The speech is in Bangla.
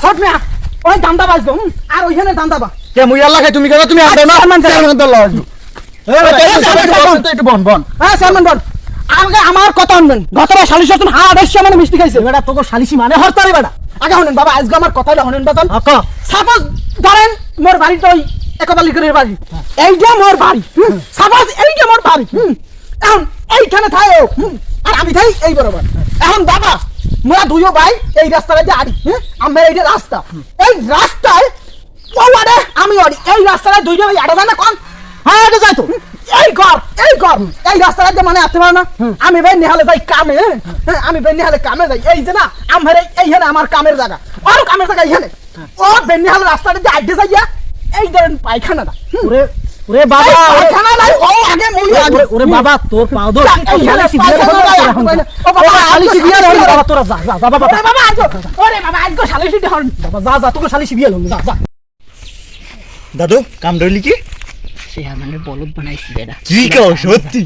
শট মিয়া ওই দান্দা বাজবো আর ওইখানে দান্দা বা কে মুই আল্লাহ খাই তুমি কেন তুমি আদে না চেয়ারম্যান দল আসবো একটু বন বন চেয়ারম্যান বল আগে আমার কথা শুনবেন গতবার সালিশ হচ্ছেন আড়াইশো মানে মিষ্টি খাইছে বেটা তোকে সালিশি মানে হরতালি বেটা আগে শুনেন বাবা আজকে আমার কথাটা শুনেন বাজান ক সাপোজ ধরেন মোর বাড়িটা ওই একবালিকের বাড়ি এইটা মোর বাড়ি সাপোজ এইটা মোর বাড়ি এখন এইখানে থাই ও আর আমি থাই এই বরাবর এখন বাবা মোরা দুইও ভাই এই রাস্তাটা যে আড়ি আমরা এইটা রাস্তা এই রাস্তায় ও আরে আমি আড়ি এই রাস্তায় দুইটা ভাই আড়া যায় না কোন হ্যাঁ এটা যাই তো এই ঘর এই রাস্তাটা যে মানে আসতে পারে না আমি ভাই নেহালে যাই কামে আমি ভাই নেহালে কামে যাই এই যে না আমার এইখানে আমার কামের জায়গা আর কামের জায়গা এইখানে ও বেনিহাল রাস্তাটা যে আইতে যাইয়া এই ধরেন পায়খানাটা ওরে ওরে বাবা পায়খানা নাই ও আগে মই আগে ওরে বাবা তোর পাও দো সালিশি বিয়ার ও বাবা সালিশি বিয়ার হল বাবা তোরা যা যা বাবা ওরে বাবা আজো ওরে বাবা আজকে সালিশি হল বাবা যা যা তোকে সালিশি বিয়ার হল যা যা দাদু কাম ধরলি কি সে মানে বলদ বানাইছি বেটা কি কও সত্যি